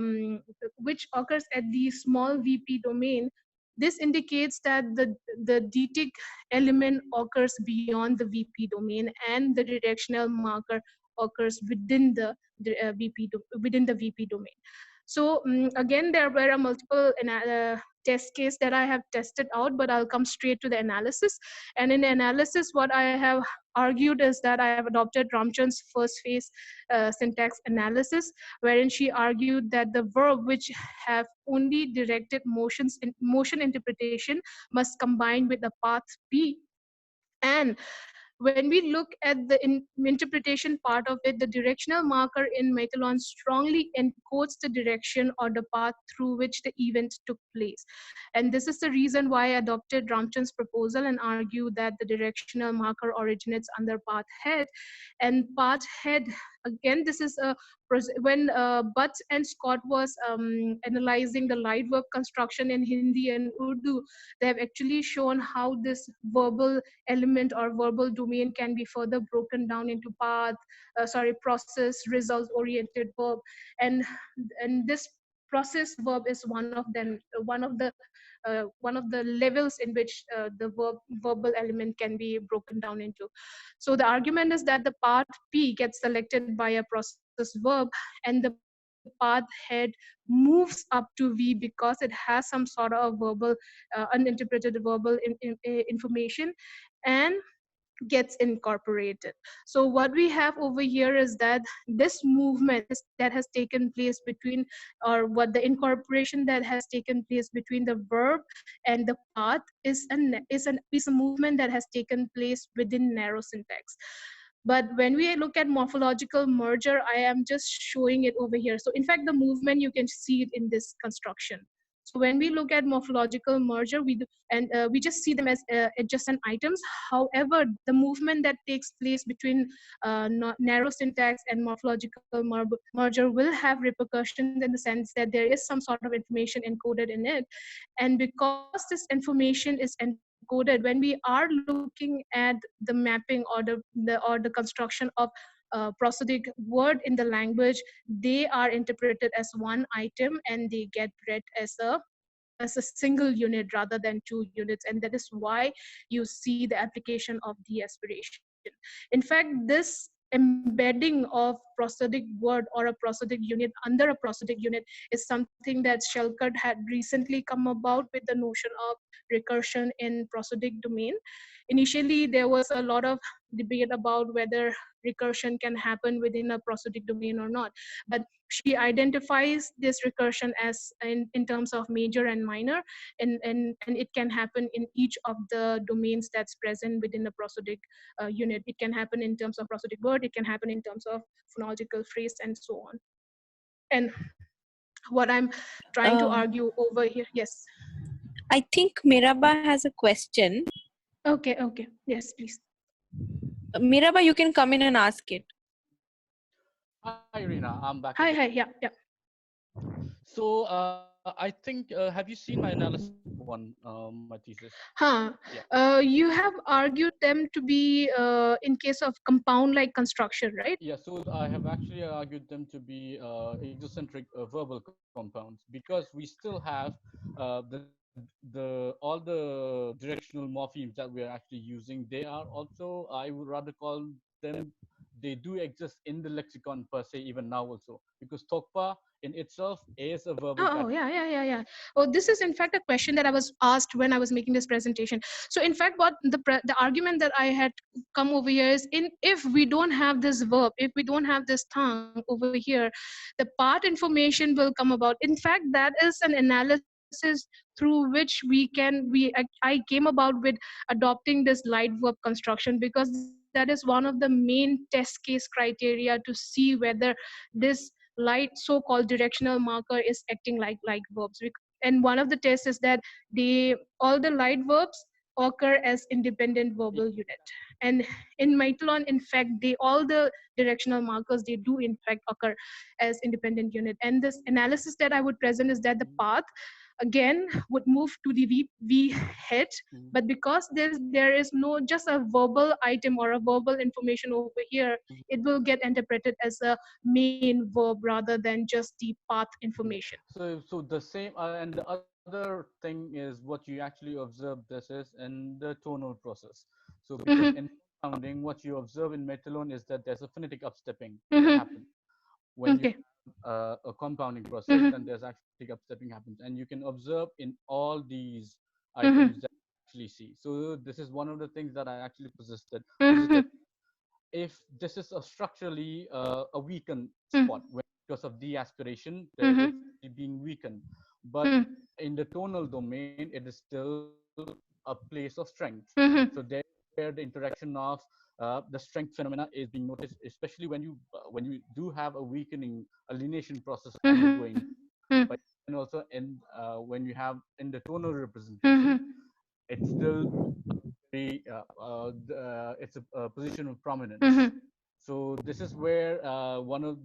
the small VP domain, this indicates that the detic element occurs beyond the VP domain, and the directional marker occurs within within the VP domain. So again, there were multiple test case that I have tested out, but I'll come straight to the analysis. And in the analysis, what I have argued is that I have adopted Ramchand's first phase syntax analysis, wherein she argued that the verb which have only directed motion interpretation must combine with the path P. And when we look at the interpretation part of it, the directional marker in Meithelon strongly encodes the direction or the path through which the event took place. And this is the reason why I adopted Ramchand's proposal and argued that the directional marker originates under path head. And path head, again, this is when Butt and Scott was analyzing the light verb construction in Hindi and Urdu, they have actually shown how this verbal element or verbal domain can be further broken down into process, result oriented verb, and this process verb is one of them, one of the levels in which the verbal element can be broken down into. So the argument is that the part P gets selected by a process verb, and the path head moves up to V because it has some sort of verbal uninterpreted verbal information. And gets incorporated. So what we have over here is that this movement that has taken place between, or what the incorporation that has taken place between the verb and the path is a movement that has taken place within narrow syntax. But when we look at morphological merger, I am just showing it over here. So in fact, the movement, you can see it in this construction. So when we look at morphological merger, we just see them as adjacent items. However, the movement that takes place between narrow syntax and morphological merger will have repercussions in the sense that there is some sort of information encoded in it. And because this information is encoded, when we are looking at the mapping or the construction of prosodic word in the language, they are interpreted as one item and they get read as a single unit rather than two units, and that is why you see the application of deaspiration. In fact, this embedding of prosodic word or a prosodic unit under a prosodic unit is something that Shelkert had recently come about with the notion of recursion in prosodic domain. Initially, there was a lot of debate about whether recursion can happen within a prosodic domain or not. But she identifies this recursion as in terms of major and minor, and it can happen in each of the domains that's present within a prosodic unit. It can happen in terms of prosodic word, it can happen in terms of phonological phrase, and so on. And what I'm trying to argue over here, yes. I think Miraba has a question. Okay, yes, please. Miraba, you can come in and ask it. Hi, Reena. I'm back Hi, again. yeah. So I think, have you seen my analysis one, my thesis? You have argued them to be in case of compound-like construction, right? Yeah, so I have actually argued them to be exocentric verbal compounds, because we still have all the directional morphemes that we are actually using. They are also, I would rather call them, they do exist in the lexicon per se even now also, because tokpa in itself is a verbal category. Yeah. Oh, this is in fact a question that I was asked when I was making this presentation. So in fact, what the argument that I had come over here is, if we don't have this verb, if we don't have this tongue over here, the part information will come about. In fact, that is an analysis through which I came about with adopting this light verb construction, because that is one of the main test case criteria to see whether this light so-called directional marker is acting like verbs. And one of the tests is that all the light verbs occur as independent verbal unit. And in Mythlon, in fact, all the directional markers, they do in fact occur as independent unit. And this analysis that I would present is that the path again would move to the v head, but because there is no just a verbal item or a verbal information over here, it will get interpreted as a main verb rather than just the path information. So the same, and the other thing is what you actually observe this is in the tonal process. So because in compounding, what you observe in Metalon is that there's a phonetic upstepping that happens when you have a compounding process. Then there's actually upstepping happens, and you can observe in all these items that you actually see. So this is one of the things that I actually posited. If this is a structurally a weakened spot, because of deaspiration, it's being weakened. But in the tonal domain, it is still a place of strength. So there, where the interaction of the strength phenomena is being noticed, especially when you do have a weakening alienation process undergoing. But and also when you have in the tonal representation, it's still very it's a position of prominence. So this is where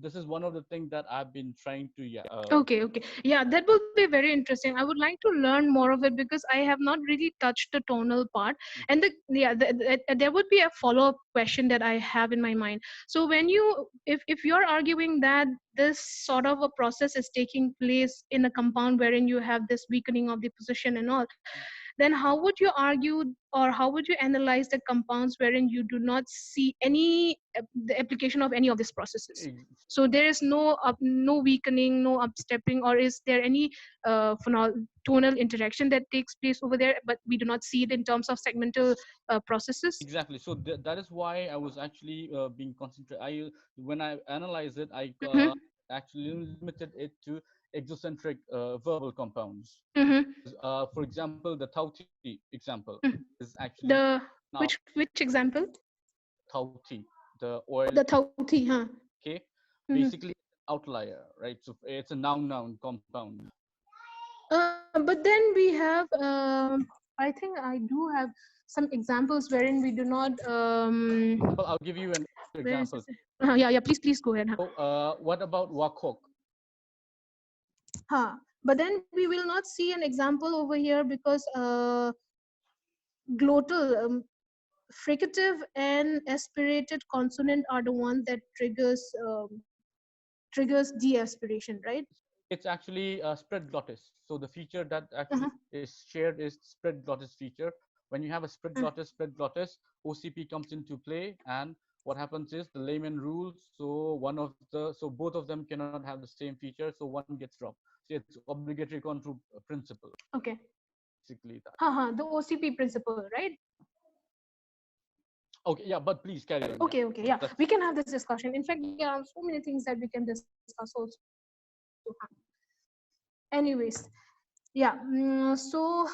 this is one of the things that I've been trying to Okay. Yeah, that will be very interesting. I would like to learn more of it because I have not really touched the tonal part. And there would be a follow-up question that I have in my mind. So when if you're arguing that this sort of a process is taking place in a compound wherein you have this weakening of the position and all, then how would you argue or how would you analyze the compounds wherein you do not see any the application of any of these processes? So there is no weakening, no upstepping, or is there any tonal interaction that takes place over there, but we do not see it in terms of segmental processes? Exactly. So that is why I was actually being concentrated. When I analyze it, I actually limited it to exocentric verbal compounds. For example, the Tauti example is actually The now which example? Tauti, the oil. The Tauti, huh? Okay, basically outlier, right? So it's a noun compound. But then we have, I think I do have some examples wherein we do not. Well, I'll give you an example. Yeah, please go ahead. So, what about Wakok? But then we will not see an example over here because glottal, fricative and aspirated consonant are the ones that triggers deaspiration, right? It's actually a spread glottis. So the feature that actually is shared is spread glottis feature. When you have a spread glottis, OCP comes into play, and what happens is the layman rules. So both of them cannot have the same feature, so one gets dropped. So it's obligatory control principle. Okay. Basically that. The OCP principle, right? Okay, yeah, but please carry on. Okay, yeah. We can have this discussion. In fact, there are so many things that we can discuss also. Anyways, yeah. So,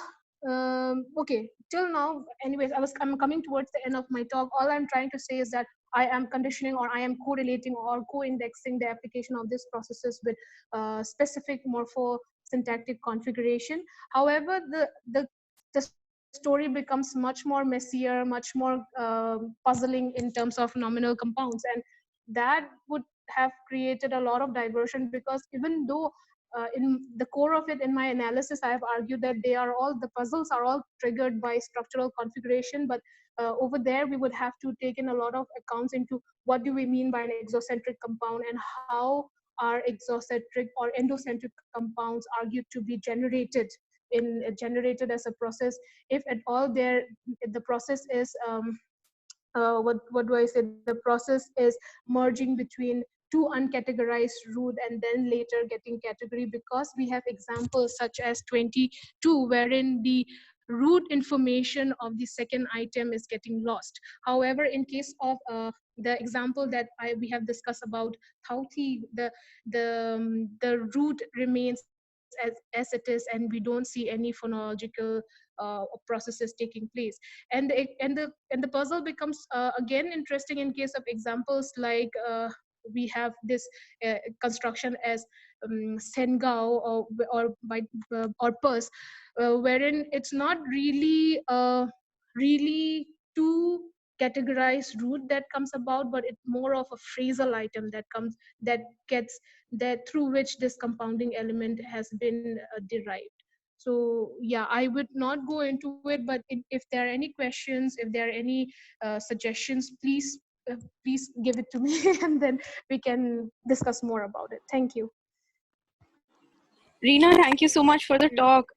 okay. Till now, anyways, I'm coming towards the end of my talk. All I'm trying to say is that I am conditioning or I am correlating or co-indexing the application of these processes with specific morpho-syntactic configuration. However, the story becomes much more messier, much more puzzling in terms of nominal compounds, and that would have created a lot of diversion, because even though in the core of it, in my analysis, I have argued that the puzzles are all triggered by structural configuration, but over there we would have to take in a lot of accounts into what do we mean by an exocentric compound, and how are exocentric or endocentric compounds argued to be generated as a process, if at all the process is what do I say, the process is merging between two uncategorized root and then later getting category, because we have examples such as 22 wherein the root information of the second item is getting lost. However, in case of the example that we have discussed about Thauti, the root remains as it is, and we don't see any phonological processes taking place, and the puzzle becomes again interesting in case of examples like we have this construction as Sengao or Pus, wherein it's not really two categorized root that comes about, but it's more of a phrasal item that through which this compounding element has been derived. So yeah, I would not go into it, but if there are any questions, if there are any suggestions, please give it to me and then we can discuss more about it. Thank you. Reena, thank you so much for the talk.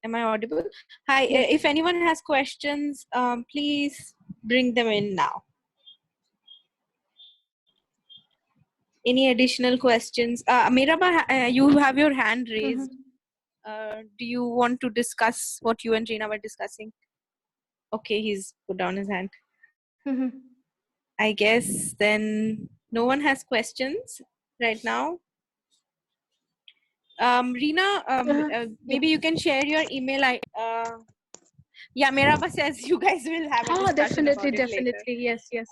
Am I audible? Hi, if anyone has questions, please bring them in now. Any additional questions? Miraba, you have your hand raised. Do you want to discuss what you and Reena were discussing? Okay, he's put down his hand. I guess then no one has questions right now. Reena, maybe you can share your email. Yeah, Miraba says you guys will have a discussion about it definitely. later. Yes.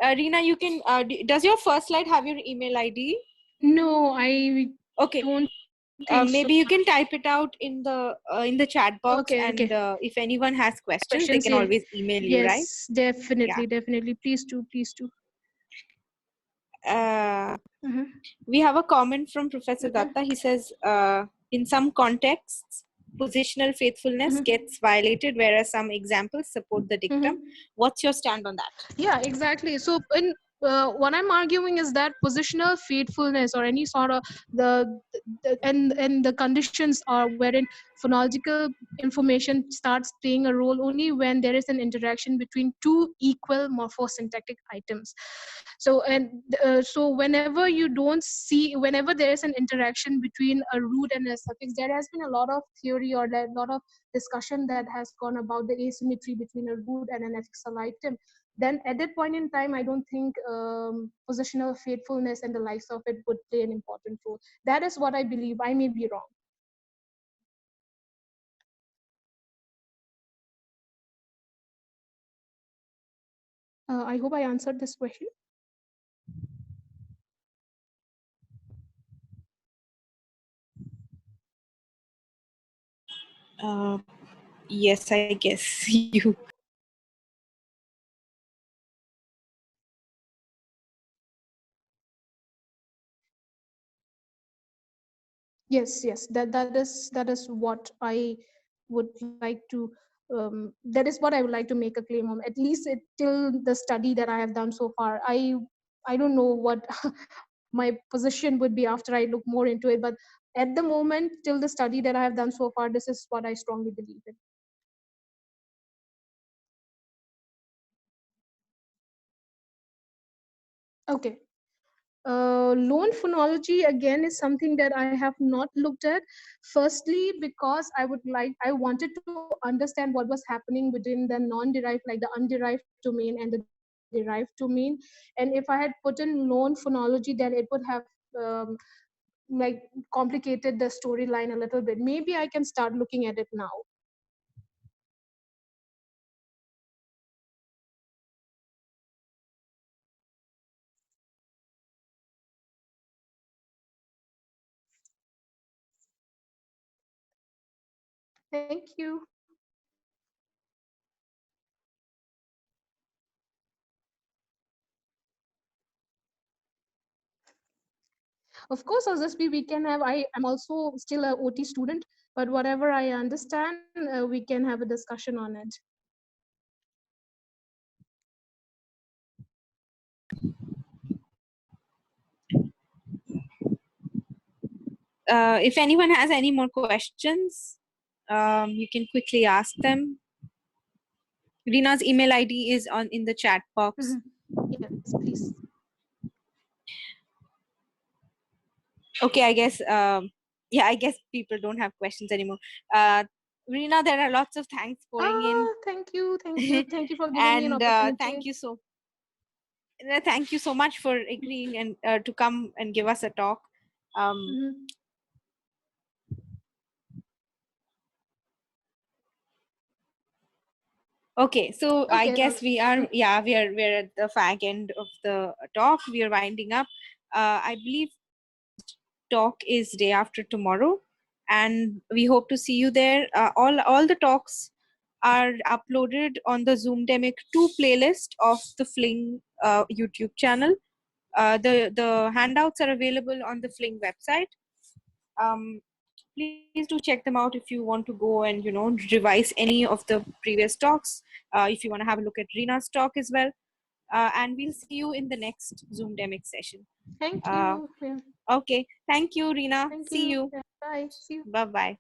Reena, you can. Does your first slide have your email ID? No, I don't. Maybe you can type it out in the chat box, and if anyone has questions, they can always email you, right? Yes, definitely. Please do. We have a comment from Professor Datta. He says, in some contexts, positional faithfulness gets violated, whereas some examples support the dictum. What's your stand on that? Yeah, exactly. So what I'm arguing is that positional faithfulness or any sort of and the conditions are wherein phonological information starts playing a role only when there is an interaction between two equal morphosyntactic items. So whenever you don't see, whenever there is an interaction between a root and a suffix, there has been a lot of theory or a lot of discussion that has gone about the asymmetry between a root and an affixal item. Then at that point in time, I don't think positional faithfulness and the likes of it would play an important role. That is what I believe. I may be wrong. I hope I answered this question. Yes, I guess you. Yes, that is what I would like to. That is what I would like to make a claim on. At least till the study that I have done so far, I don't know what my position would be after I look more into it. But at the moment, till the study that I have done so far, this is what I strongly believe in. Okay. Loan phonology again is something that I have not looked at. Firstly, because I wanted to understand what was happening within the non-derived, like the underived domain and the derived domain. And if I had put in loan phonology, then it would have um, like complicated the storyline a little bit. Maybe I can start looking at it now. Thank you. Of course, Azaspi, we can have. I'm also still a OT student, but whatever I understand, we can have a discussion on it. If anyone has any more questions, you can quickly ask them. Reena's email ID is in the chat box. Yes, please. Okay, I guess yeah, I guess people don't have questions anymore. Reena, there are lots of thanks pouring in. Thank you for giving me an And opportunity. thank you so much for agreeing and to come and give us a talk. Okay, so I guess we are we're at the fag end of the talk. We are winding up. I believe talk is day after tomorrow, and we hope to see you there. All the talks are uploaded on the Zoomdemic 2 playlist of the Fling YouTube channel. The handouts are available on the Fling website. Please do check them out if you want to go and revise any of the previous talks. If you want to have a look at Reena's talk as well. And we'll see you in the next Zoomdemic session. Thank you. Okay. Thank you, Reena. Thank see you. Bye. See you. Bye-bye.